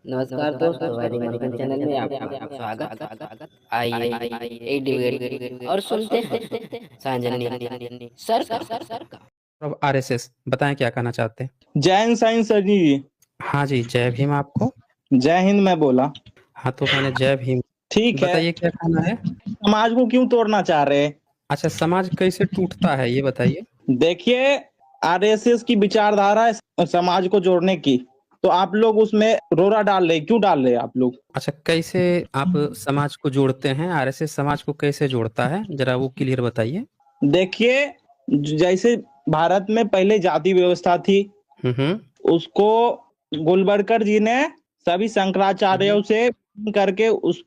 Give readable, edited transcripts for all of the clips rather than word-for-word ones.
नमस्कार दोस्तों, हमारे मनोरंजन चैनल में आपका स्वागत। आइए एक डिबेट और सुनते हैं सांजनी सर का। अब आरएसएस बताएं क्या कहना चाहते हैं। जय हिंद साइंस सर जी। हाँ जी, जय भीम आपको। जय हिंद मैं बोला। हाँ, तो मैंने जय भीम। ठीक है, बताइए क्या कहना है। समाज को क्यों तोड़ना चाह रहे हैं? अच्छा, समाज कैसे टूटता है ये बताइए। देखिए, आरएसएस की विचारधारा है समाज को जोड़ने की, तो आप लोग उसमें रोड़ा डाल रहे, क्यों डाल रहे हैं आप लोग? अच्छा, कैसे आप समाज को जोड़ते हैं, आरएसएस समाज को कैसे जोड़ता है, जरा वो क्लियर बताइए। देखिए, जैसे भारत में पहले जाति व्यवस्था थी, उसको गोलवलकर जी ने सभी शंकराचार्यों से करके उस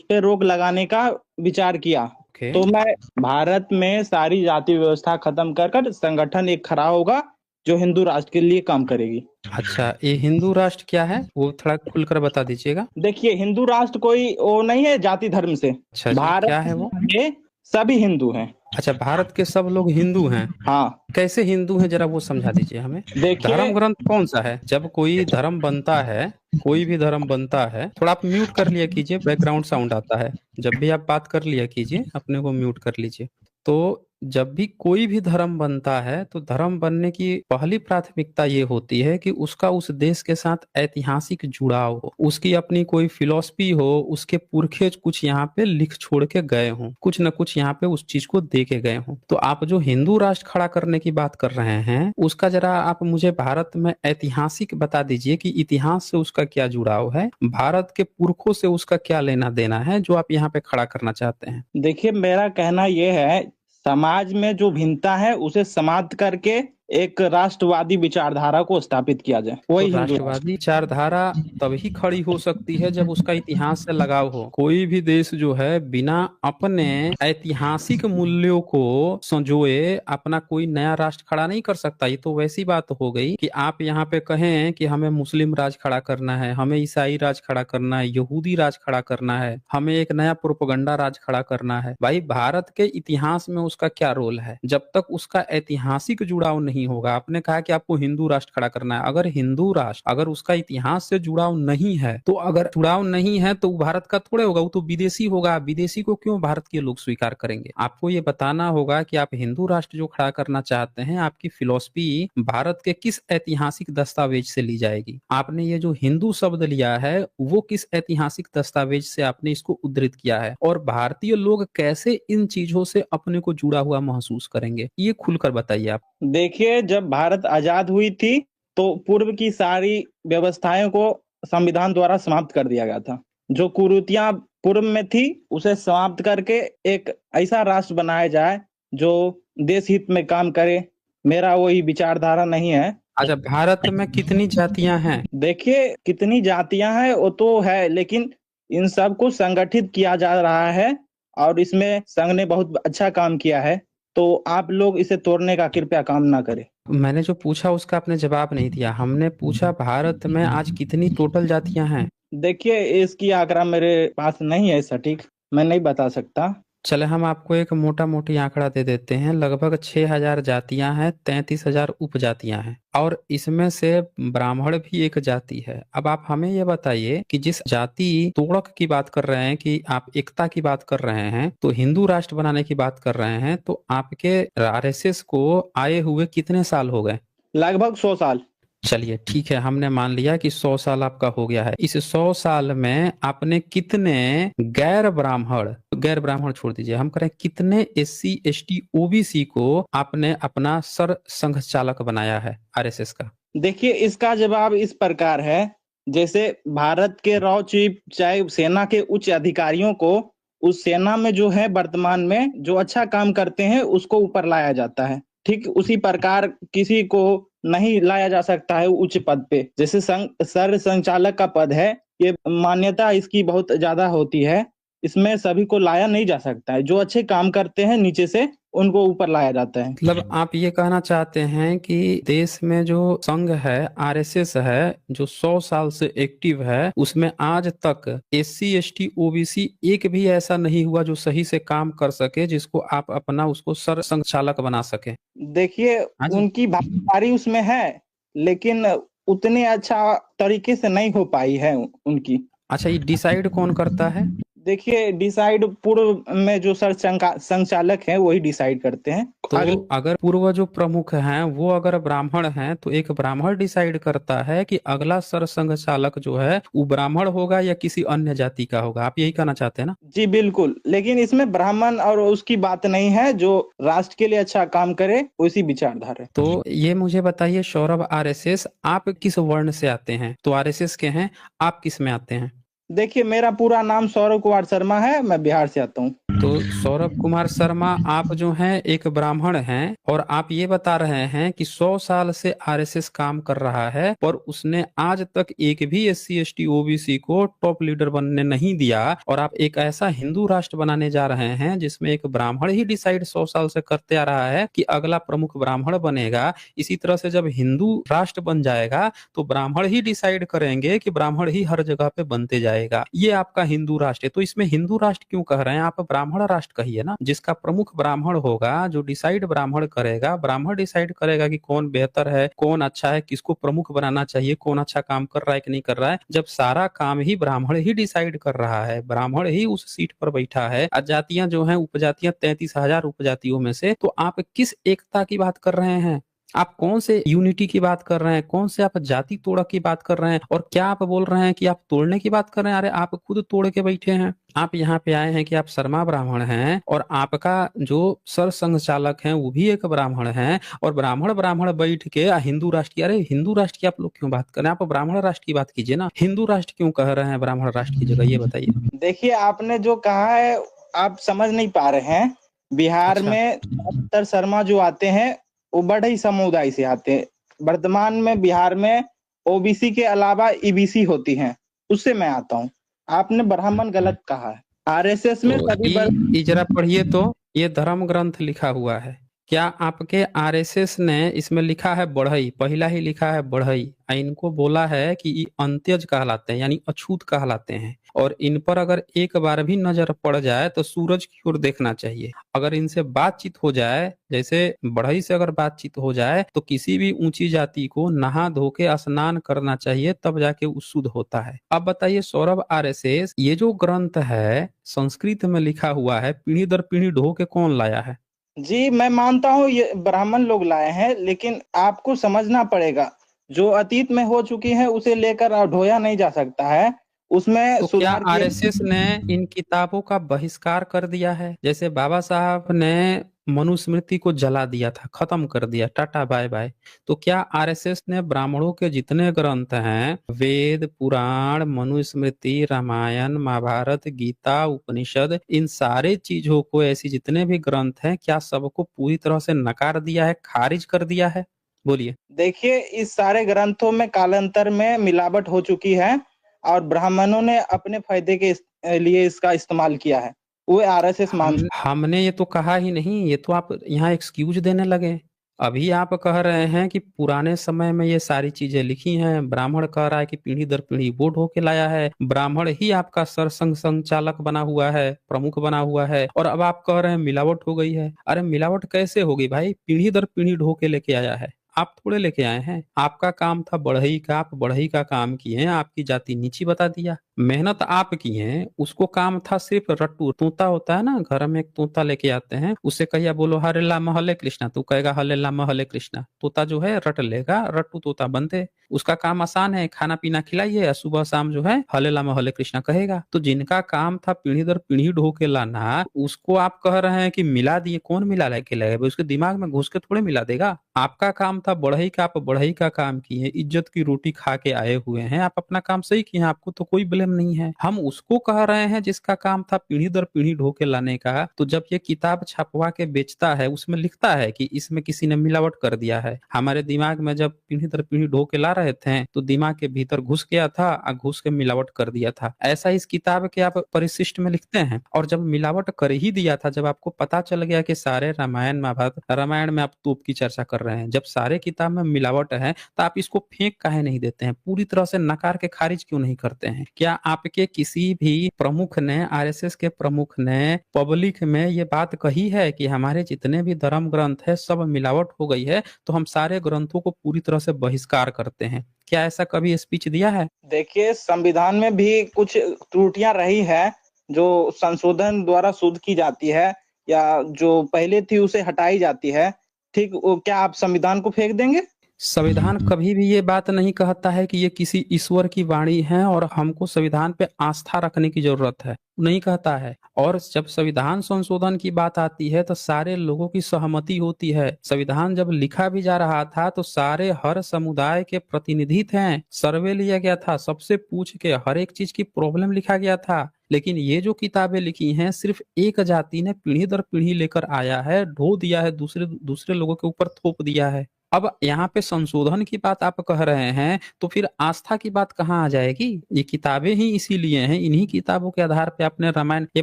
पे रोक लगाने का विचार किया। तो मैं भारत में सारी जाति व्यवस्था खत्म कर संगठन एक खड़ा होगा जो हिंदू राष्ट्र के लिए काम करेगी। अच्छा, ये हिंदू राष्ट्र क्या है वो थोड़ा खुलकर बता दीजिएगा। देखिए, हिंदू राष्ट्र कोई वो नहीं है जाति धर्म से। अच्छा जी, भारत क्या है वो? में सभी हिंदू हैं। अच्छा, भारत के सब लोग हिंदू हैं। हाँ, कैसे हिंदू हैं, जरा वो समझा दीजिए हमें। देखिए, धर्म ग्रंथ कौन सा है? जब कोई धर्म बनता है, कोई भी धर्म बनता है, थोड़ा आप म्यूट कर लिया कीजिए, बैकग्राउंड साउंड आता है। जब भी आप बात कर लिया कीजिए, अपने को म्यूट कर लीजिए। तो जब भी कोई भी धर्म बनता है तो धर्म बनने की पहली प्राथमिकता ये होती है कि उसका उस देश के साथ ऐतिहासिक जुड़ाव हो, उसकी अपनी कोई फिलॉसफी हो, उसके पुरखे कुछ यहाँ पे लिख छोड़ के गए हों, कुछ न कुछ यहाँ पे उस चीज को दे के गए हों। तो आप जो हिंदू राष्ट्र खड़ा करने की बात कर रहे हैं, उसका जरा आप मुझे भारत में ऐतिहासिक बता दीजिए कि इतिहास से उसका क्या जुड़ाव है, भारत के पुरखों से उसका क्या लेना देना है जो आप यहाँ पे खड़ा करना चाहते हैं। देखिए, मेरा कहना यह है, समाज में जो भिन्नता है उसे समाप्त करके एक राष्ट्रवादी विचारधारा को स्थापित किया जाए, तो वही हिंदू राष्ट्रवादी विचारधारा तभी खड़ी हो सकती है जब उसका इतिहास से लगाव हो। कोई भी देश जो है बिना अपने ऐतिहासिक मूल्यों को संजोए अपना कोई नया राष्ट्र खड़ा नहीं कर सकता। ये तो वैसी बात हो गई कि आप यहाँ पे कहें कि हमें मुस्लिम राज खड़ा करना है, हमें ईसाई राज खड़ा करना है, यहूदी राज खड़ा करना है, हमें एक नया प्रोपगंडा राज खड़ा करना है। भाई, भारत के इतिहास में उसका क्या रोल है? जब तक उसका ऐतिहासिक जुड़ाव नहीं होगा। आपने कहा कि आपको हिंदू राष्ट्र खड़ा करना है, अगर हिंदू राष्ट्र अगर उसका इतिहास से जुड़ाव नहीं है, तो अगर जुड़ाव नहीं है तो भारत का थोड़े होगा, वो तो विदेशी होगा। विदेशी को क्यों भारत के लोग स्वीकार करेंगे? आपको ये बताना होगा कि आप हिंदू राष्ट्र जो खड़ा करना चाहते हैं, आपकी फिलॉसफी भारत के किस ऐतिहासिक दस्तावेज से ली जाएगी। आपने ये जो हिंदू शब्द लिया है वो किस ऐतिहासिक दस्तावेज से आपने इसको उद्धृत किया है, और भारतीय लोग कैसे इन चीजों से अपने को जुड़ा हुआ महसूस करेंगे, ये खुलकर बताइए आप। देखिए, जब भारत आजाद हुई थी तो पूर्व की सारी व्यवस्थाएं को संविधान द्वारा समाप्त कर दिया गया था। जो कुरीतियां पूर्व में थी उसे समाप्त करके एक ऐसा राष्ट्र बनाया जाए जो देश हित में काम करे। मेरा वही विचारधारा नहीं है। अच्छा, भारत में कितनी जातियां हैं? देखिए, कितनी जातियां हैं वो तो है, लेकिन इन सब को संगठित किया जा रहा है और इसमें संघ ने बहुत अच्छा काम किया है। तो आप लोग इसे तोड़ने का कृपया काम ना करें। मैंने जो पूछा उसका आपने जवाब नहीं दिया। हमने पूछा भारत में आज कितनी टोटल जातियां हैं। देखिए, इसकी आंकड़ा मेरे पास नहीं है सटीक, मैं नहीं बता सकता। चले, हम आपको एक मोटा मोटी आंकड़ा दे देते हैं। लगभग 6,000 जातियां हैं, 33,000 उपजातियां हैं, और इसमें से ब्राह्मण भी एक जाति है। अब आप हमें ये बताइए कि जिस जाति तोड़क की बात कर रहे हैं, कि आप एकता की बात कर रहे हैं, तो हिंदू राष्ट्र बनाने की बात कर रहे हैं, तो आपके आरएसएस को आए हुए कितने साल हो गए? लगभग 100 साल। चलिए ठीक है, हमने मान लिया कि 100 साल आपका हो गया है। इस 100 साल में आपने कितने गैर ब्राह्मण छोड़ दीजिए, हम करें कितने एससी एसटी ओबीसी को आपने अपना सर संघ चालक बनाया है आरएसएस का? देखिए, इसका जवाब इस प्रकार है, जैसे भारत के रॉ चीफ चाहे सेना के उच्च अधिकारियों को उस सेना में जो है वर्तमान में जो अच्छा काम करते हैं उसको ऊपर लाया जाता है। ठीक उसी प्रकार किसी को नहीं लाया जा सकता है उच्च पद पे। जैसे सर संचालक का पद है, ये मान्यता इसकी बहुत ज्यादा होती है, इसमें सभी को लाया नहीं जा सकता है। जो अच्छे काम करते हैं नीचे से उनको ऊपर लाया जाता है। मतलब आप ये कहना चाहते हैं कि देश में जो संघ है, आरएसएस है, जो 100 साल से एक्टिव है, उसमें आज तक एससी एसटी ओबीसी एक भी ऐसा नहीं हुआ जो सही से काम कर सके, जिसको आप अपना उसको सर संघ चालक बना सके? देखिए, हाँ जी। उनकी भागीदारी उसमें है, लेकिन उतने अच्छा तरीके से नहीं हो पाई है उनकी। अच्छा, ये डिसाइड कौन करता है? देखिए, डिसाइड पूर्व में जो संचालक हैं वही डिसाइड करते हैं। तो अगले अगर पूर्व जो प्रमुख हैं वो अगर ब्राह्मण हैं तो एक ब्राह्मण डिसाइड करता है कि अगला सर संघचालक जो है वो ब्राह्मण होगा या किसी अन्य जाति का होगा। आप यही कहना चाहते हैं ना? जी बिल्कुल, लेकिन इसमें ब्राह्मण और उसकी बात नहीं है, जो राष्ट्र के लिए अच्छा काम करे उसी विचारधारा है। तो ये मुझे बताइए सौरभ, आरएसएस आप किस वर्ण से आते हैं? तो आरएसएस के हैं, आप किस में आते हैं? देखिए, मेरा पूरा नाम सौरभ कुमार शर्मा है, मैं बिहार से आता हूँ। तो सौरभ कुमार शर्मा, आप जो हैं एक ब्राह्मण हैं और आप ये बता रहे हैं कि 100 साल से आरएसएस काम कर रहा है पर उसने आज तक एक भी एससी एसटी ओबीसी को टॉप लीडर बनने नहीं दिया, और आप एक ऐसा हिंदू राष्ट्र बनाने जा रहे हैं जिसमें एक ब्राह्मण ही डिसाइड 100 साल से करते आ रहा है कि अगला प्रमुख ब्राह्मण बनेगा। इसी तरह से जब हिंदू राष्ट्र बन जाएगा तो ब्राह्मण ही डिसाइड करेंगे कि ब्राह्मण ही हर जगह पे बनते जाएगा। ये आपका हिंदू राष्ट्र है, तो इसमें हिंदू राष्ट्र क्यों कह रहे हैं? आप ब्राह्मण राष्ट्र कहिए ना, जिसका प्रमुख ब्राह्मण होगा, जो डिसाइड ब्राह्मण करेगा। ब्राह्मण डिसाइड करेगा कि कौन बेहतर है, कौन अच्छा है, किसको प्रमुख बनाना चाहिए, कौन अच्छा काम कर रहा है कि नहीं कर रहा है। जब सारा काम ही ब्राह्मण ही डिसाइड कर रहा है, ब्राह्मण ही उस सीट पर बैठा है, जातियां जो हैं उपजातियां 33,000 उपजातियों में से, तो आप किस एकता की बात कर रहे हैं? आप कौन से यूनिटी की बात कर रहे हैं? कौन से आप जाति तोड़ की बात कर रहे हैं? और क्या आप बोल रहे हैं कि आप तोड़ने की बात कर रहे हैं? अरे आप खुद तोड़ के बैठे हैं। आप यहाँ पे आए हैं कि आप शर्मा ब्राह्मण हैं और आपका जो सर संघचालक हैं वो भी एक ब्राह्मण हैं, और ब्राह्मण ब्राह्मण बैठ के हिंदू राष्ट्र की, अरे हिंदू राष्ट्र की आप लोग क्यों बात कर रहे हैं? आप ब्राह्मण राष्ट्र की बात कीजिए ना, हिंदू राष्ट्र क्यों कह रहे हैं ब्राह्मण राष्ट्र की जगह? ये बताइए। देखिए, आपने जो कहा है आप समझ नहीं पा रहे हैं। बिहार अच्छा। में ज्यादातर शर्मा जो आते हैं वो बढ़ई समुदाय से आते हैं। वर्तमान में बिहार में ओबीसी के अलावा ईबीसी होती हैं, उससे मैं आता हूँ। आपने ब्राह्मण गलत कहा है। आरएसएस में तो सभी वर्ग ये जरा पढ़िए तो, ये धर्म ग्रंथ लिखा हुआ है। क्या आपके आरएसएस ने इसमें लिखा है बढ़ई? पहला ही लिखा है बढ़ई। इनको बोला है कि ये अंत्यज कहलाते हैं, यानी अछूत कहलाते हैं, और इन पर अगर एक बार भी नजर पड़ जाए तो सूरज की ओर देखना चाहिए। अगर इनसे बातचीत हो जाए, जैसे बढ़ई से अगर बातचीत हो जाए, तो किसी भी ऊंची जाति को नहा धो के स्नान करना चाहिए, तब जाके वो शुद्ध होता है। अब बताइए सौरभ, आरएसएस ये जो ग्रंथ है संस्कृत में लिखा हुआ है, पीढ़ी दर पीढ़ी ढो के कौन लाया है? जी, मैं मानता हूँ ये ब्राह्मण लोग लाए हैं, लेकिन आपको समझना पड़ेगा, जो अतीत में हो चुकी है उसे लेकर ढोया नहीं जा सकता है, उसमें तो क्या सुधार किए। आरएसएस ने इन किताबों का बहिष्कार कर दिया है? जैसे बाबा साहब ने मनुस्मृति को जला दिया था, खत्म कर दिया, टाटा बाय बाय। तो क्या आरएसएस ने ब्राह्मणों के जितने ग्रंथ हैं, वेद, पुराण, मनुस्मृति, रामायण, महाभारत, गीता, उपनिषद, इन सारे चीजों को, ऐसी जितने भी ग्रंथ हैं, क्या सबको पूरी तरह से नकार दिया है, खारिज कर दिया है? बोलिए। देखिए, इस सारे ग्रंथों में कालांतर में मिलावट हो चुकी है और ब्राह्मणों ने अपने फायदे के लिए इसका इस्तेमाल किया है। वो आरएसएस मान हमने ये तो कहा ही नहीं, ये तो आप यहाँ एक्सक्यूज देने लगे। अभी आप कह रहे हैं कि पुराने समय में ये सारी चीजें लिखी हैं, ब्राह्मण कह रहा है कि पीढ़ी दर पीढ़ी वो ढो के लाया है, ब्राह्मण ही आपका सरसंघ संचालक बना हुआ है, प्रमुख बना हुआ है, और अब आप कह रहे हैं मिलावट हो गई है। अरे मिलावट कैसे होगी भाई? पीढ़ी दर पीढ़ी ढो के लेके आया है, आप थोड़े लेके आए हैं। आपका काम था बढ़ई का, आप बढ़ई का काम किए हैं, आपकी जाति नीची बता दिया। मेहनत आप किए हैं, उसको काम था सिर्फ रट्टू। तोता होता है ना, घर में एक तोता लेके आते हैं, उससे कहिया बोलो हरे राम हरे कृष्णा, तू कहेगा हरे राम हरे कृष्णा। तोता जो है रट लेगा, रट्टू तोता बनते। उसका काम आसान है, खाना पीना खिलाइए, सुबह शाम जो है हले राम हले कृष्णा कहेगा। तो जिनका काम था पीढ़ी दर पीढ़ी ढो के लाना, उसको आप कह रहे हैं कि मिला दिए। कौन मिला के लाएगा? उसके दिमाग में घुस के थोड़े मिला देगा। आपका काम था बढ़ई का, आप बढ़ई का काम किए, इज्जत की रोटी खा के आए हुए हैं, आप अपना काम सही किए हैं, आपको तो कोई ब्लेम नहीं है। हम उसको कह रहे हैं जिसका काम था पीढ़ी दर पीढ़ी ढो के लाने का। तो जब ये किताब छपवा के बेचता है, उसमें लिखता है कि इसमें किसी ने मिलावट कर दिया है। हमारे दिमाग में जब पीढ़ी दर पीढ़ी ढो के ला रहे थे तो दिमाग के भीतर घुस गया था और घुस के मिलावट कर दिया था। ऐसा इस किताब के आप परिशिष्ट में लिखते हैं। और जब मिलावट कर ही दिया था, जब आपको पता चल गया कि सारे रामायण महाभारत, रामायण में आप तोप की चर्चा कर रहे हैं, जब सारे किताब में मिलावट है, तो आप इसको फेंक काहे नहीं देते हैं? पूरी तरह से नकार के खारिज क्यों नहीं करते हैं? क्या आपके किसी भी प्रमुख ने, आरएसएस के प्रमुख ने पब्लिक में ये बात कही है कि हमारे जितने भी धर्म ग्रंथ है सब मिलावट हो गई है, तो हम सारे ग्रंथों को पूरी तरह से बहिष्कार करते हैं? क्या ऐसा कभी स्पीच दिया है? देखिए, संविधान में भी कुछ त्रुटियां रही है जो संशोधन द्वारा शुद्ध की जाती है, या जो पहले थी उसे हटाई जाती है। ठीक, वो क्या आप संविधान को फेंक देंगे? संविधान कभी भी ये बात नहीं कहता है कि ये किसी ईश्वर की वाणी है और हमको संविधान पे आस्था रखने की जरूरत है, नहीं कहता है। और जब संविधान संशोधन की बात आती है तो सारे लोगों की सहमति होती है। संविधान जब लिखा भी जा रहा था तो सारे हर समुदाय के प्रतिनिधि थे, सर्वे लिया गया था, सबसे पूछ के हर एक चीज की प्रॉब्लम लिखा गया था। लेकिन ये जो किताबें लिखी हैं सिर्फ एक जाति ने पीढ़ी दर पीढ़ी लेकर आया है, ढो दिया है, दूसरे दूसरे लोगों के ऊपर थोप दिया है। अब यहाँ पे संशोधन की बात आप कह रहे हैं तो फिर आस्था की बात कहाँ आ जाएगी? ये किताबें ही इसीलिए हैं, इन्हीं किताबों के आधार पे आपने रामायण, ये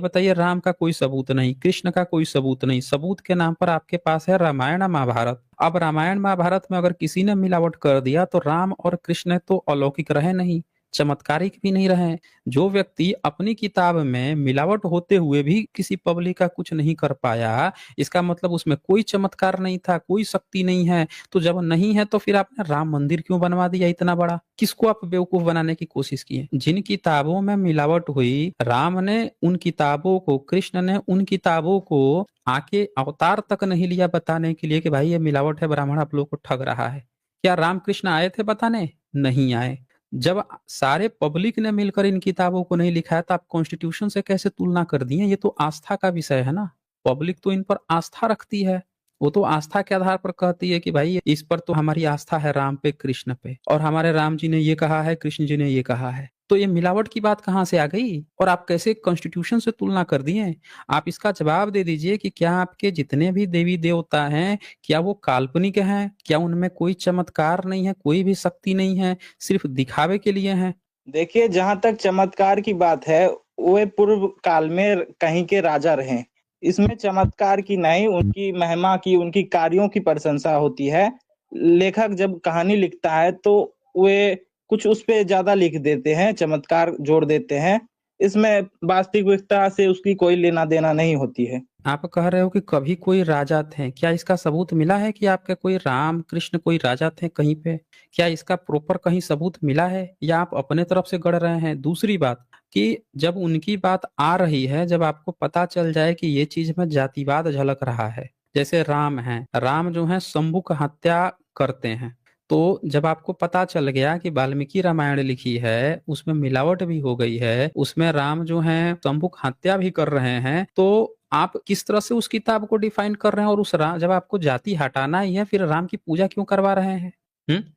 बताइए, राम का कोई सबूत नहीं, कृष्ण का कोई सबूत नहीं, सबूत के नाम पर आपके पास है रामायण महाभारत। अब रामायण महाभारत में अगर किसी ने मिलावट कर दिया तो राम और कृष्ण तो अलौकिक रहे नहीं, चमत्कारिक भी नहीं रहे। जो व्यक्ति अपनी किताब में मिलावट होते हुए भी किसी पब्लिक का कुछ नहीं कर पाया, इसका मतलब उसमें कोई चमत्कार नहीं था, कोई शक्ति नहीं है। तो जब नहीं है तो फिर आपने राम मंदिर क्यों बनवा दिया इतना बड़ा? किसको आप बेवकूफ बनाने की कोशिश किए? जिन किताबों में मिलावट हुई, राम ने उन किताबों को, कृष्ण ने उन किताबों को आके अवतार तक नहीं लिया बताने के लिए कि भाई ये मिलावट है, ब्राह्मण आप लोग को ठग रहा है। क्या रामकृष्ण आए थे बताने? नहीं आए। जब सारे पब्लिक ने मिलकर इन किताबों को नहीं लिखा है तो आप कॉन्स्टिट्यूशन से कैसे तुलना कर दिए? ये तो आस्था का विषय है ना, पब्लिक तो इन पर आस्था रखती है, वो तो आस्था के आधार पर कहती है कि भाई इस पर तो हमारी आस्था है, राम पे, कृष्ण पे, और हमारे राम जी ने ये कहा है, कृष्ण जी ने ये कहा है। तो ये मिलावट की बात कहाँ से आ गई और आप कैसे कॉन्स्टिट्यूशन से तुलना कर दिए? आप इसका जवाब दे दीजिए कि क्या आपके जितने भी देवी देवता हैं क्या वो काल्पनिक हैं? क्या उनमें कोई चमत्कार नहीं है, कोई भी शक्ति नहीं है, सिर्फ दिखावे के लिए हैं? देखिए, जहां तक चमत्कार की बात है, वे पूर्व काल में कहीं के राजा रहे। इसमें चमत्कार की नहीं, उनकी महिमा की, उनकी कार्यों की प्रशंसा होती है। लेखक जब कहानी लिखता है तो वे कुछ उस पे ज्यादा लिख देते हैं, चमत्कार जोड़ देते हैं। इसमें वास्तविकता से उसकी कोई लेना देना नहीं होती है। आप कह रहे हो कि कभी कोई राजा थे, क्या इसका सबूत मिला है कि आपके कोई राम कृष्ण कोई राजा थे कहीं पे? क्या इसका प्रॉपर कहीं सबूत मिला है या आप अपने तरफ से गढ़ रहे हैं? दूसरी बात कि जब उनकी बात आ रही है, जब आपको पता चल जाए कि ये चीज में जातिवाद झलक रहा है, जैसे राम है, राम जो है शंभु का हत्या करते हैं, तो जब आपको पता चल गया कि वाल्मीकि रामायण लिखी है उसमें मिलावट भी हो गई है, उसमें राम जो है शंभु की हत्या भी कर रहे हैं, तो आप किस तरह से उस किताब को डिफाइन कर रहे हैं? और उस राम, जब आपको जाति हटाना ही है, फिर राम की पूजा क्यों करवा रहे हैं?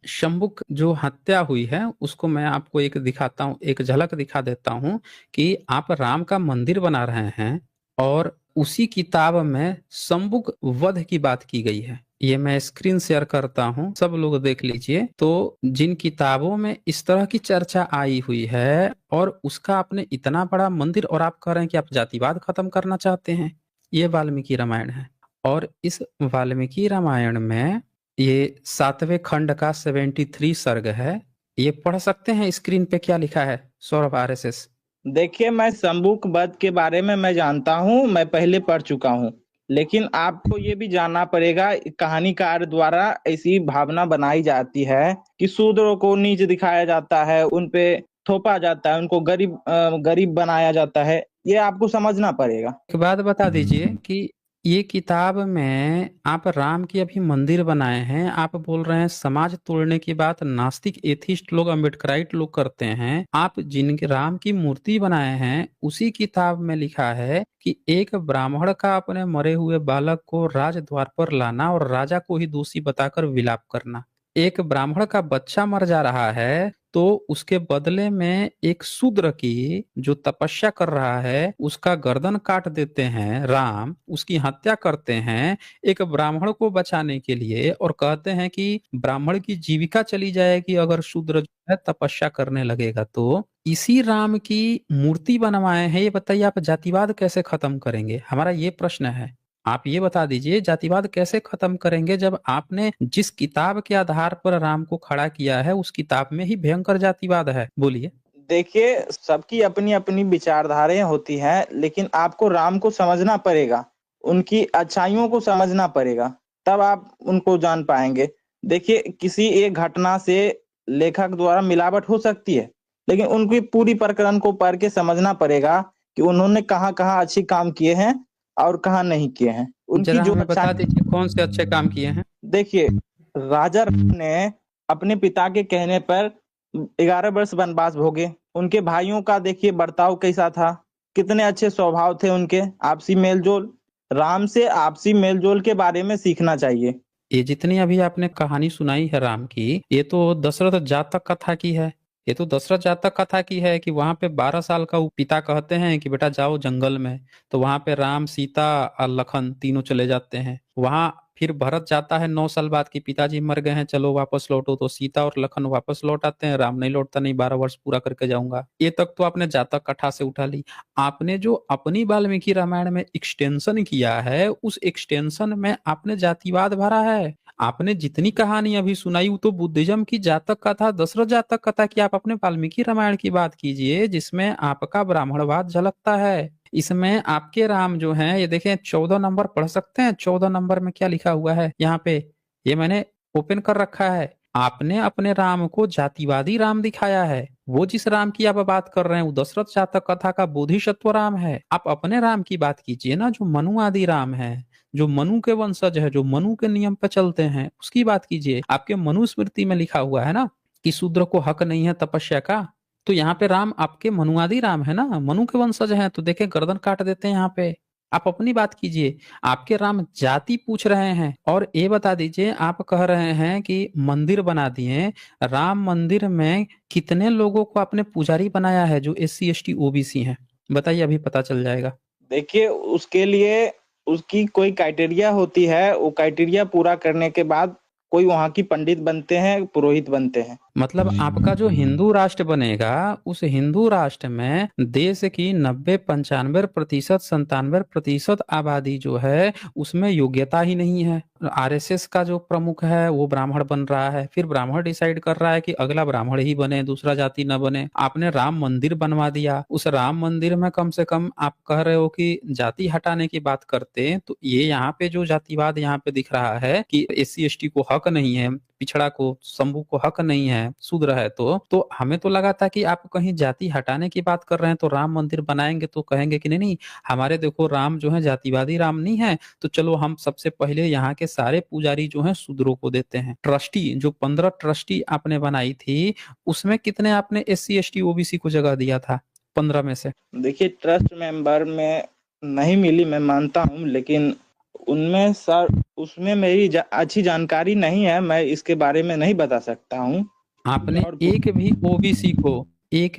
शंभुक जो हत्या हुई है उसको मैं आपको एक दिखाता हूँ, एक झलक दिखा देता हूँ कि आप राम का मंदिर बना रहे हैं और उसी किताब में शंभुक वध की बात की गई है। ये मैं स्क्रीन शेयर करता हूँ, सब लोग देख लीजिए। तो जिन किताबों में इस तरह की चर्चा आई हुई है और उसका आपने इतना बड़ा मंदिर, और आप कह रहे हैं कि आप जातिवाद खत्म करना चाहते हैं, ये वाल्मीकि रामायण है। और इस वाल्मीकि रामायण में ये 7वें खंड का 73 सर्ग है, ये पढ़ सकते हैं स्क्रीन पे क्या लिखा है सौरभ, आरएसएस? देखिए, मैं शंभुक वध के बारे में मैं जानता हूँ, मैं पहले पढ़ चुका हूँ। लेकिन आपको ये भी जानना पड़ेगा, कहानीकार द्वारा ऐसी भावना बनाई जाती है कि शूद्रों को नीच दिखाया जाता है, उन पे थोपा जाता है, उनको गरीब बनाया जाता है। ये आपको समझना पड़ेगा। एक बात बता दीजिए कि ये किताब में आप राम की अभी मंदिर बनाए हैं, आप बोल रहे हैं समाज तोड़ने की बात नास्तिक एथिस्ट लोग, अम्बेडकराइट लोग करते हैं। आप जिनके राम की मूर्ति बनाए हैं उसी किताब में लिखा है कि एक ब्राह्मण का अपने मरे हुए बालक को राजद्वार पर लाना और राजा को ही दोषी बताकर विलाप करना। एक ब्राह्मण का बच्चा मर जा रहा है तो उसके बदले में एक शूद्र की जो तपस्या कर रहा है उसका गर्दन काट देते हैं राम, उसकी हत्या करते हैं एक ब्राह्मण को बचाने के लिए, और कहते हैं कि ब्राह्मण की जीविका चली जाएगी अगर शूद्र जो है तपस्या करने लगेगा। तो इसी राम की मूर्ति बनवाए हैं, ये बताइए आप जातिवाद कैसे खत्म करेंगे? हमारा ये प्रश्न है। आप ये बता दीजिए जातिवाद कैसे खत्म करेंगे जब आपने जिस किताब के आधार पर राम को खड़ा किया है उस किताब में ही भयंकर जातिवाद है? बोलिए। देखिए, सबकी अपनी अपनी विचारधाराएं होती हैं, लेकिन आपको राम को समझना पड़ेगा, उनकी अच्छाइयों को समझना पड़ेगा, तब आप उनको जान पाएंगे। देखिए, किसी एक घटना से लेखक द्वारा मिलावट हो सकती है, लेकिन उनकी पूरी प्रकरण को पढ़ के समझना पड़ेगा कि उन्होंने कहाँ कहाँ अच्छे काम किए हैं और कहाँ नहीं किए हैं। उनकी जरा जो हमें बता अच्छाई, दीजिए कौन से अच्छे काम किए हैं। देखिए, राजा राम ने अपने पिता के कहने पर 11 वर्ष वनवास भोगे। उनके भाइयों का देखिए बर्ताव कैसा था, कितने अच्छे स्वभाव थे उनके, आपसी मेलजोल। राम से आपसी मेलजोल के बारे में सीखना चाहिए। ये जितनी अभी आपने कहानी सुनाई है राम की, ये तो दशरथ जातक कथा की है। ये तो दशरथ जातक कथा की है कि वहां पे 12 साल का वो पिता कहते हैं कि बेटा जाओ जंगल में, तो वहां पे राम सीता और लखन तीनों चले जाते हैं। वहां फिर भरत जाता है 9 साल बाद कि पिताजी मर गए हैं, चलो वापस लौटो, तो सीता और लखन वापस लौट आते हैं। राम नहीं लौटता, नहीं 12 वर्ष पूरा करके जाऊंगा। ये तक तो आपने जातक कथा से उठा ली। आपने जो अपनी वाल्मीकि रामायण में एक्सटेंशन किया है, उस एक्सटेंशन में आपने जातिवाद भरा है। आपने जितनी कहानी अभी सुनाई वो तो बुद्धिज्म की जातक कथा, दशरथ जातक कथा की। आप अपने वाल्मीकि रामायण की बात कीजिए जिसमें आपका ब्राह्मणवाद झलकता है। इसमें आपके राम जो हैं, ये देखें 14 नंबर पढ़ सकते हैं। 14 नंबर में क्या लिखा हुआ है यहाँ पे, ये मैंने ओपन कर रखा है। आपने अपने राम को जातिवादी राम दिखाया है। वो जिस राम की आप बात कर रहे हैं वो दशरथ जातक कथा का बोधिसत्व राम है। आप अपने राम की बात कीजिए ना, जो मनु आदि राम है, जो मनु के वंशज है, जो मनु के नियम पे चलते हैं, उसकी बात कीजिए। आपके मनुस्मृति में लिखा हुआ है ना कि शूद्र को हक नहीं है तपस्या का। तो यहाँ पे राम आपके मनुवादी राम है ना, मनु के वंशज हैं, तो देखे गर्दन काट देते हैं यहाँ पे। आप अपनी बात कीजिए। आपके राम जाति पूछ रहे हैं। और ये बता दीजिए, आप कह रहे हैं कि मंदिर बना दिए, राम मंदिर में कितने लोगों को आपने पुजारी बनाया है जो SC ST OBC हैं? बताइए, अभी पता चल जाएगा। देखिए, उसके लिए उसकी कोई क्राइटेरिया होती है, वो क्राइटेरिया पूरा करने के बाद कोई वहाँ की पंडित बनते हैं, पुरोहित बनते हैं। मतलब आपका जो हिंदू राष्ट्र बनेगा, उस हिंदू राष्ट्र में देश की 90-95% 97% आबादी जो है उसमें योग्यता ही नहीं है। RSS का जो प्रमुख है वो ब्राह्मण बन रहा है, फिर ब्राह्मण डिसाइड कर रहा है कि अगला ब्राह्मण ही बने, दूसरा जाति न बने। आपने राम मंदिर बनवा दिया, उस राम मंदिर में कम से कम आप कह रहे हो कि जाति हटाने की बात करते, तो ये यहाँ पे जो जातिवाद यहाँ पे दिख रहा है कि SC ST को हक नहीं है, पिछड़ा को, शंभू को हक नहीं है, शूद्र है, तो हमें तो लगा था कि आप कहीं जाति हटाने की बात कर रहे हैं, तो राम मंदिर बनाएंगे तो कहेंगे कि नहीं नहीं, हमारे देखो राम जो है जातिवादी राम नहीं है, तो चलो हम सबसे पहले यहाँ के सारे पुजारी जो हैं शूद्रों को देते हैं। ट्रस्टी जो 15 ट्रस्टी आपने बनाई थी, उसमें कितने आपने SC ST OBC को जगह दिया था 15 में से? देखिए, ट्रस्ट मेंबर में नहीं मिली, मैं मानता हूँ, लेकिन उनमें सर उसमें मेरी अच्छी जानकारी नहीं है, मैं इसके बारे में नहीं बता सकता हूँ। आपने और एक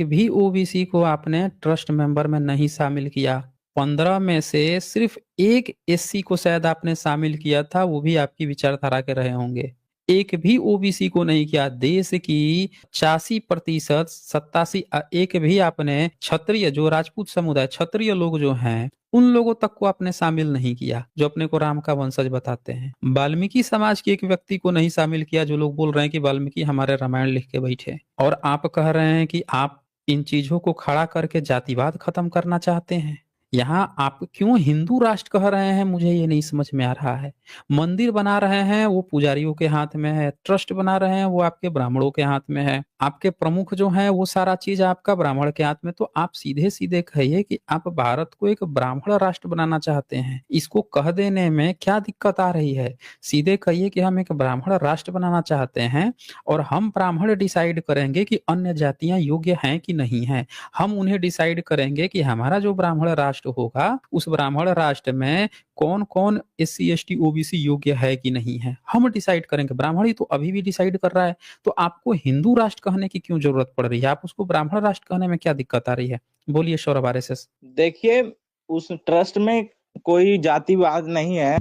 भी ओबीसी को आपने ट्रस्ट मेंबर में नहीं शामिल किया। 15 में से सिर्फ एक SC को शायद आपने शामिल किया था, वो भी आपकी विचारधारा के रहे होंगे। एक भी OBC को नहीं किया। देश की 85% 87 एक भी आपने क्षत्रिय, जो राजपूत समुदाय क्षत्रिय लोग जो हैं, उन लोगों तक को आपने शामिल नहीं किया जो अपने को राम का वंशज बताते हैं। वाल्मीकि समाज के एक व्यक्ति को नहीं शामिल किया, जो लोग बोल रहे हैं कि वाल्मीकि हमारे रामायण लिख के बैठे। और आप कह रहे हैं कि आप इन चीजों को खड़ा करके जातिवाद खत्म करना चाहते हैं। यहाँ आप क्यों हिंदू राष्ट्र कह रहे हैं, मुझे ये नहीं समझ में आ रहा है। मंदिर बना रहे हैं वो पुजारियों के हाथ में है, ट्रस्ट बना रहे हैं वो आपके ब्राह्मणों के हाथ में है, आपके प्रमुख जो है वो सारा चीज आपका ब्राह्मण के हाथ में। तो आप सीधे सीधे कहिए कि आप भारत को एक ब्राह्मण राष्ट्र बनाना चाहते हैं। इसको कह देने में क्या दिक्कत आ रही है? सीधे कहिए कि हम एक ब्राह्मण राष्ट्र बनाना चाहते हैं और हम ब्राह्मण डिसाइड करेंगे कि अन्य जातियां योग्य हैं कि नहीं है। हम उन्हें डिसाइड करेंगे कि हमारा जो ब्राह्मण राष्ट्र होगा, उस ब्राह्मण राष्ट्र में कौन कौन SC ST OBC योग्य है कि नहीं है, हम डिसाइड करेंगे। ब्राह्मण ही तो अभी भी डिसाइड कर रहा है। तो आपको हिंदू राष्ट्र कहने की क्यों जरूरत पड़ रही है? आप उसको ब्राह्मण राष्ट्र कहने में क्या दिक्कत आ रही है? बोलिए सौरभ RSS। देखिए, उस ट्रस्ट में कोई जातिवाद नहीं है,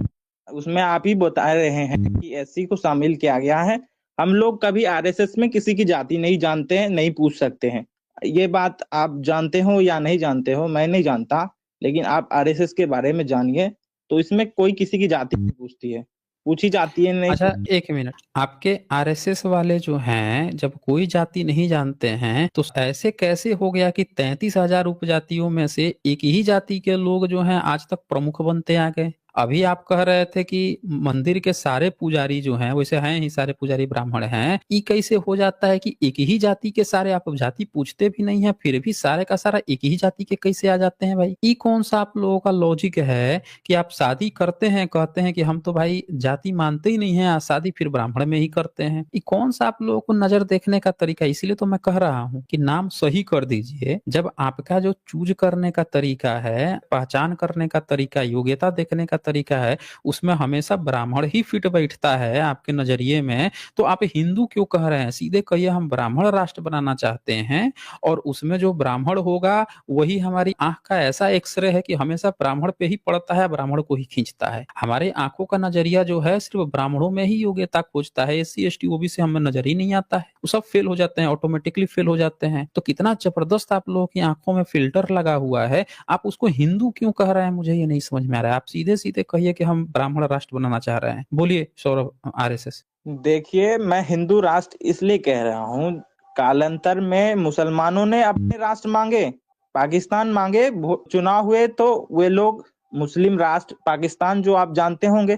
उसमें आप ही बता रहे हैं कि SC को शामिल किया गया है। हम लोग कभी RSS में किसी की जाति नहीं जानते हैं, नहीं पूछ सकते हैं। ये बात आप जानते हो या नहीं जानते हो, मैं नहीं जानता, लेकिन आप RSS के बारे में जानिए, तो इसमें कोई किसी की जाति नहीं पूछती है। पूछी जाती है नहीं। अच्छा, एक मिनट। आपके आरएसएस वाले जो हैं, जब कोई जाति नहीं जानते हैं तो ऐसे कैसे हो गया कि 33,000 उपजातियों में से एक ही जाति के लोग जो हैं आज तक प्रमुख बनते आ गए? अभी आप कह रहे थे कि मंदिर के सारे पुजारी जो हैं, वैसे हैं ही सारे पुजारी ब्राह्मण हैं, ये कैसे हो जाता है कि एक ही जाति के सारे, आप जाति पूछते भी नहीं है फिर भी सारे का सारा एक ही जाति के कैसे आ जाते हैं भाई? ये कौन सा आप लोगों का लॉजिक है कि आप शादी करते हैं, कहते हैं कि हम तो भाई जाति मानते ही नहीं है, शादी फिर ब्राह्मण में ही करते हैं? ये कौन सा आप लोगों को नजर देखने का तरीका? इसीलिए तो मैं कह रहा हूँ कि नाम सही कर दीजिए। जब आपका जो चूज करने का तरीका है, पहचान करने का तरीका, योग्यता देखने का तरीका है, उसमें हमेशा ब्राह्मण ही फिट बैठता है आपके नजरिए में, तो आप हिंदू क्यों कह रहे हैं? सीधे कहिए हम ब्राह्मण राष्ट्र बनाना चाहते हैं और उसमें जो ब्राह्मण होगा वही हमारी आंख का ऐसा एक्सरे है कि हमेशा ब्राह्मण पे ही पड़ता है, ब्राह्मण को ही खींचता है। हमारे आंखों का नजरिया जो है सिर्फ ब्राह्मणों में ही योग्यता खोजता है, एससी एसटी ओबीसी हमें नजर ही नहीं आता है, वो सब फेल हो जाते हैं, ऑटोमेटिकली फेल हो जाते हैं। तो कितना जबरदस्त आप लोगों की आंखों में फिल्टर लगा हुआ है, आप उसको हिंदू क्यों कह रहे हैं? मुझे ये नहीं समझ में आ रहा है। आप सीधे सीधे कहिए कि हम ब्राह्मण राष्ट्र बनाना चाह रहे हैं। बोलिए सौरभ, आरएसएस। देखिए, मैं हिंदू राष्ट्र इसलिए कह रहा हूँ, कालांतर में मुसलमानों ने अपने राष्ट्र मांगे, पाकिस्तान मांगे, चुनाव हुए तो वे लोग मुस्लिम राष्ट्र पाकिस्तान, जो आप जानते होंगे,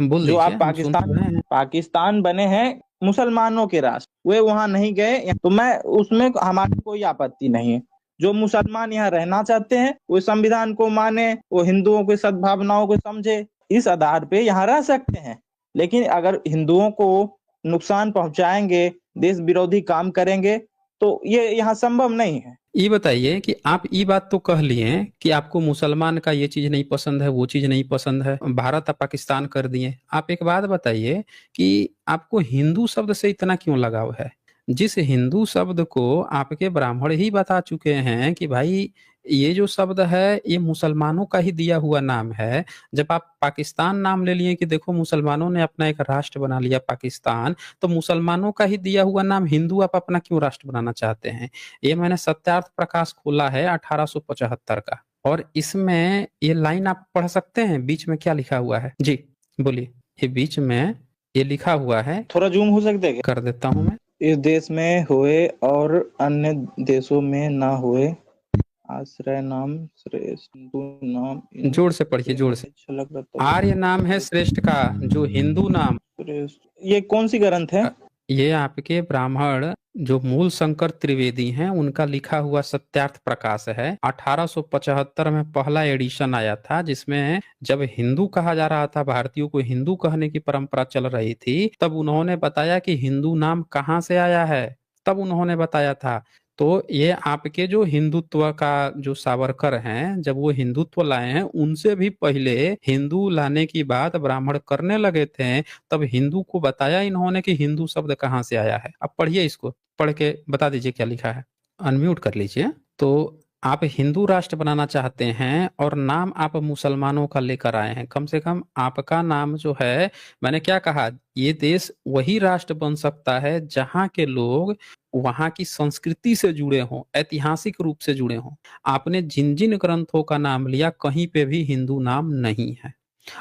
बोल जो आप दीजिए, हम सुन रहे हैं। पाकिस्तान बने हैं मुसलमानों के राष्ट्र, वे वहां नहीं गए, तो मैं उसमें हमारी कोई आपत्ति नहीं है। जो मुसलमान यहाँ रहना चाहते हैं वो संविधान को माने, वो हिंदुओं की सद्भावनाओं को समझे, इस आधार पे यहाँ रह सकते हैं। लेकिन अगर हिंदुओं को नुकसान पहुंचाएंगे, देश विरोधी काम करेंगे, तो ये यहाँ संभव नहीं है। ये बताइए कि आप ये बात तो कह लिए कि आपको मुसलमान का ये चीज नहीं पसंद है, वो चीज नहीं पसंद है, भारत और पाकिस्तान कर दिए। आप एक बात बताइए कि आपको हिंदू शब्द से इतना क्यों लगाव है? जिस हिंदू शब्द को आपके ब्राह्मण ही बता चुके हैं कि भाई ये जो शब्द है ये मुसलमानों का ही दिया हुआ नाम है। जब आप पाकिस्तान नाम ले लिए कि देखो मुसलमानों ने अपना एक राष्ट्र बना लिया पाकिस्तान, तो मुसलमानों का ही दिया हुआ नाम हिंदू आप अपना क्यों राष्ट्र बनाना चाहते हैं? ये मैंने सत्यार्थ प्रकाश खोला है 1875 का, और इसमें ये लाइन आप पढ़ सकते हैं, बीच में क्या लिखा हुआ है जी? बोलिए। ये बीच में ये लिखा हुआ है, थोड़ा जूम हो सकता है क्या? कर देता हूं मैं। इस देश में हुए और अन्य देशों में ना हुए, आश्रय नाम श्रेष्ठ हिंदू नाम, जोर से पढ़िए, जोर से। झलक रहा आर्य नाम है श्रेष्ठ का, जो हिंदू नाम। श्रेष्ठ, ये कौन सी ग्रंथ है? ये आपके ब्राह्मण जो मूल शंकर त्रिवेदी हैं उनका लिखा हुआ सत्यार्थ प्रकाश है। 1875 में पहला एडिशन आया था, जिसमें जब हिंदू कहा जा रहा था, भारतीयों को हिंदू कहने की परंपरा चल रही थी, तब उन्होंने बताया कि हिंदू नाम कहाँ से आया है, तब उन्होंने बताया था। तो ये आपके जो हिंदुत्व का जो सावरकर हैं, जब वो हिंदुत्व लाए हैं, उनसे भी पहले हिंदू लाने की बात ब्राह्मण करने लगे थे, तब हिंदू को बताया इन्होंने कि हिंदू शब्द कहाँ से आया है। अब पढ़िए, इसको पढ़ के बता दीजिए क्या लिखा है। अनम्यूट कर लीजिए। तो आप हिंदू राष्ट्र बनाना चाहते हैं और नाम आप मुसलमानों का लेकर आए हैं। कम से कम आपका नाम जो है, मैंने क्या कहा, ये देश वही राष्ट्र बन सकता है जहां के लोग वहां की संस्कृति से जुड़े हों, ऐतिहासिक रूप से जुड़े हों। आपने जिन जिन ग्रंथों का नाम लिया, कहीं पे भी हिंदू नाम नहीं है।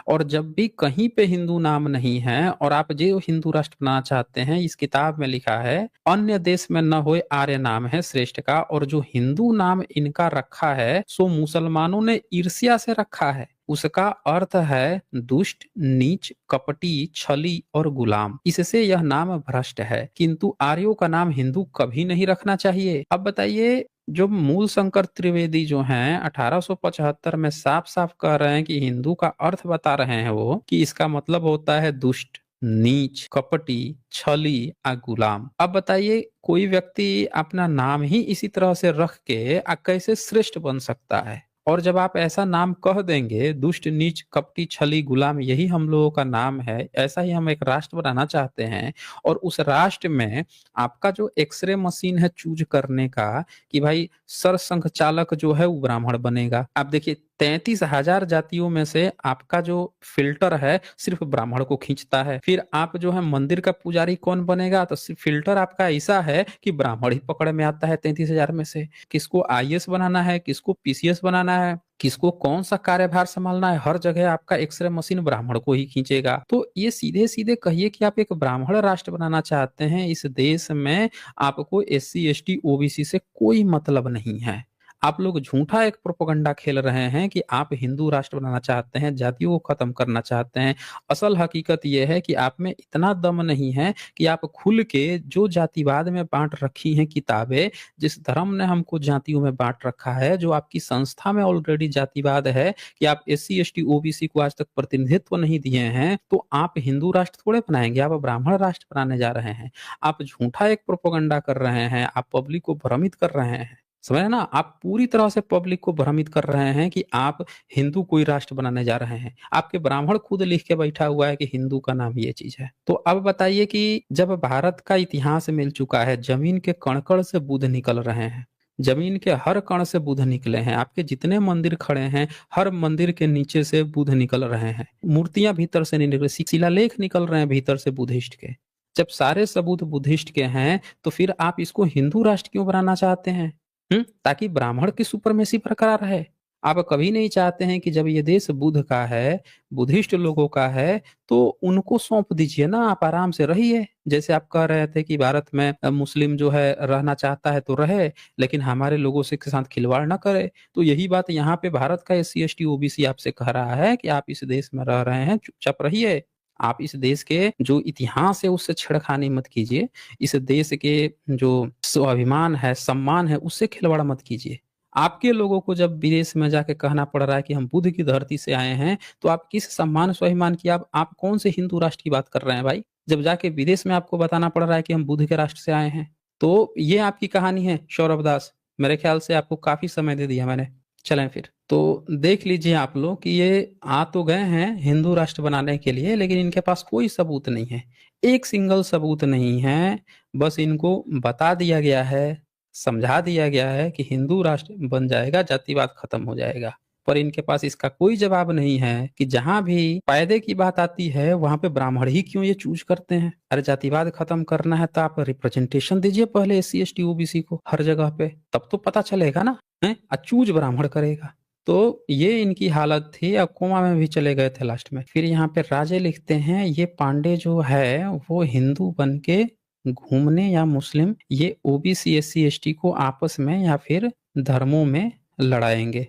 और जब भी कहीं पे हिंदू नाम नहीं है और आप जो हिंदू राष्ट्र बनाना चाहते हैं, इस किताब में लिखा है अन्य देश में न होए आर्य नाम है श्रेष्ठ का, और जो हिंदू नाम इनका रखा है सो मुसलमानों ने ईर्ष्या से रखा है। उसका अर्थ है दुष्ट, नीच, कपटी, छली और गुलाम। इससे यह नाम भ्रष्ट है, किंतु आर्यों का नाम हिंदू कभी नहीं रखना चाहिए। अब बताइए, जो मूल शंकर त्रिवेदी जो हैं 1875 में साफ साफ कह रहे हैं कि हिंदू का अर्थ बता रहे हैं वो, कि इसका मतलब होता है दुष्ट, नीच, कपटी, छली आ गुलाम। अब बताइए, कोई व्यक्ति अपना नाम ही इसी तरह से रख के कैसे श्रेष्ठ बन सकता है? और जब आप ऐसा नाम कह देंगे, दुष्ट, नीच, कपटी, छली, गुलाम, यही हम लोगों का नाम है, ऐसा ही हम एक राष्ट्र बनाना चाहते हैं, और उस राष्ट्र में आपका जो एक्सरे मशीन है चूज करने का कि भाई सरसंघ चालक जो है वो ब्राह्मण बनेगा। आप देखिए, 33,000 जातियों में से आपका जो फिल्टर है सिर्फ ब्राह्मण को खींचता है। फिर आप जो है मंदिर का पुजारी कौन बनेगा, तो सिर्फ फिल्टर आपका ऐसा है कि ब्राह्मण ही पकड़ में आता है 33,000 में से। किसको आईएएस बनाना है, किसको पीसीएस बनाना है, किसको कौन सा कार्यभार संभालना है, हर जगह आपका एक्सरे मशीन ब्राह्मण को ही खींचेगा। तो ये सीधे सीधे कहिए कि आप एक ब्राह्मण राष्ट्र बनाना चाहते हैं। इस देश में आपको SC ST OBC से कोई मतलब नहीं है। आप लोग झूठा एक प्रोपेगेंडा खेल रहे हैं कि आप हिंदू राष्ट्र बनाना चाहते हैं, जातियों को खत्म करना चाहते हैं। असल हकीकत यह है कि आप में इतना दम नहीं है कि आप खुल के जो जातिवाद में बांट रखी हैं किताबें, जिस धर्म ने हमको जातियों में बांट रखा है, जो आपकी संस्था में ऑलरेडी जातिवाद है कि आप SC ST OBC को आज तक प्रतिनिधित्व नहीं दिए हैं, तो आप हिंदू राष्ट्र थोड़े बनाएंगे, आप ब्राह्मण राष्ट्र बनाने जा रहे हैं। आप झूठा एक प्रोपेगेंडा कर रहे हैं, आप पब्लिक को भ्रमित कर रहे हैं। समझ ना, आप पूरी तरह से पब्लिक को भ्रमित कर रहे हैं कि आप हिंदू कोई राष्ट्र बनाने जा रहे हैं। आपके ब्राह्मण खुद लिख के बैठा हुआ है कि हिंदू का नाम ये चीज है। तो अब बताइए कि जब भारत का इतिहास मिल चुका है, जमीन के कण-कण से बुद्ध निकल रहे हैं, जमीन के हर कण से बुद्ध निकले हैं, आपके जितने मंदिर खड़े हैं हर मंदिर के नीचे से बुद्ध निकल रहे हैं, मूर्तियां भीतर से नहीं निकल, शिलालेख निकल रहे हैं भीतर से बुद्धिस्ट के। जब सारे सबूत बुद्धिस्ट के हैं तो फिर आप इसको हिंदू राष्ट्र क्यों बनाना चाहते हैं? ताकि ब्राह्मण की सुपरमेसी बरकरार रहे। आप कभी नहीं चाहते हैं कि जब ये देश बुद्ध का है, बुद्धिस्ट लोगों का है, तो उनको सौंप दीजिए ना, आप आराम से रहिए। जैसे आप कह रहे थे कि भारत में मुस्लिम जो है रहना चाहता है तो रहे, लेकिन हमारे लोगों से के साथ खिलवाड़ ना करे। तो यही बात यहाँ पे भारत का SC ST OBC आपसे कह रहा है कि आप इस देश में रह रहे हैं, चुपचाप रहिए। आप इस देश के जो इतिहास है उससे छेड़खानी मत कीजिए। इस देश के जो स्वाभिमान है, सम्मान है, उससे खिलवाड़ मत कीजिए। आपके लोगों को जब विदेश में जाके कहना पड़ रहा है कि हम बुद्ध की धरती से आए हैं, तो आप किस सम्मान स्वाभिमान की, आप कौन से हिंदू राष्ट्र की बात कर रहे हैं भाई? जब जाके विदेश में आपको बताना पड़ रहा है कि हम बुद्ध के राष्ट्र से आए हैं। तो ये आपकी कहानी है सौरभ दास। मेरे ख्याल से आपको काफी समय दे दिया मैंने। चलें फिर तो देख लीजिए आप लोग कि ये आ तो गए हैं हिंदू राष्ट्र बनाने के लिए, लेकिन इनके पास कोई सबूत नहीं है, एक सिंगल सबूत नहीं है। बस इनको बता दिया गया है, समझा दिया गया है कि हिंदू राष्ट्र बन जाएगा, जातिवाद खत्म हो जाएगा। पर इनके पास इसका कोई जवाब नहीं है कि जहां भी फायदे की बात आती है वहां पे ब्राह्मण ही क्यों ये चूज करते हैं। अरे जातिवाद खत्म करना है तो आप रिप्रेजेंटेशन दीजिए पहले SC ST OBC को हर जगह पे, तब तो पता चलेगा ना है। चूज ब्राह्मण करेगा। तो ये इनकी हालत थी। अब कोमा में भी चले गए थे लास्ट में। फिर यहाँ पे राजे लिखते हैं ये पांडे जो है वो हिंदू बन के घूमने या मुस्लिम ये OBC SC ST को आपस में या फिर धर्मों में लड़ाएंगे।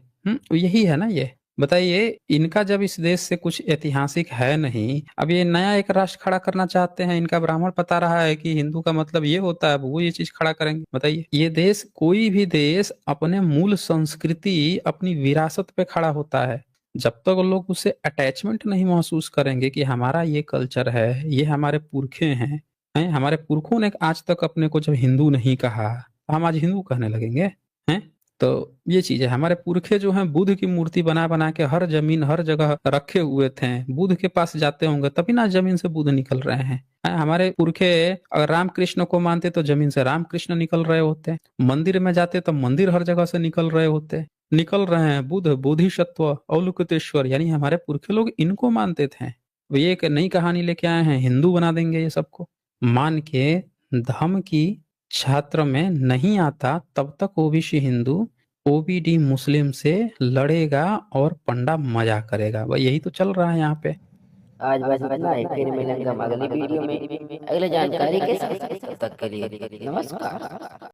यही है ना ये। बताइए इनका जब इस देश से कुछ ऐतिहासिक है नहीं, अब ये नया एक राष्ट्र खड़ा करना चाहते हैं। इनका ब्राह्मण बता रहा है कि हिंदू का मतलब ये होता है, अब वो ये चीज खड़ा करेंगे। बताइए ये देश, कोई भी देश अपने मूल संस्कृति अपनी विरासत पे खड़ा होता है। जब तक लोग उससे अटैचमेंट नहीं महसूस करेंगे कि हमारा ये कल्चर है, ये हमारे पुरखे हैं, हमारे पुरखों ने आज तक अपने को जब हिंदू नहीं कहा, हम आज हिंदू कहने लगेंगे हैं। तो ये चीज है, हमारे पुरखे जो हैं बुद्ध की मूर्ति बना बना के हर जमीन हर जगह रखे हुए थे। बुद्ध के पास जाते होंगे तभी ना जमीन से बुद्ध निकल रहे हैं। हमारे पुरखे अगर रामकृष्ण को मानते तो जमीन से रामकृष्ण निकल रहे होते। मंदिर में जाते तो मंदिर हर जगह से निकल रहे होते। निकल रहे हैं बुद्ध, बोधिसत्व, अवलोकितेश्वर, यानी हमारे पुरखे लोग इनको मानते थे। ये एक नई कहानी लेके आए हैं, हिंदू बना देंगे ये सबको। मान के धर्म की छात्र में नहीं आता तब तक OBC हिंदू OBD मुस्लिम से लड़ेगा और पंडा मजा करेगा। भाई यही तो चल रहा है यहाँ पे। आज बस इतना ही, फिर मिलेंगे हम अगली वीडियो में अगले जानकारी के साथ। तब तक के लिए नमस्कार।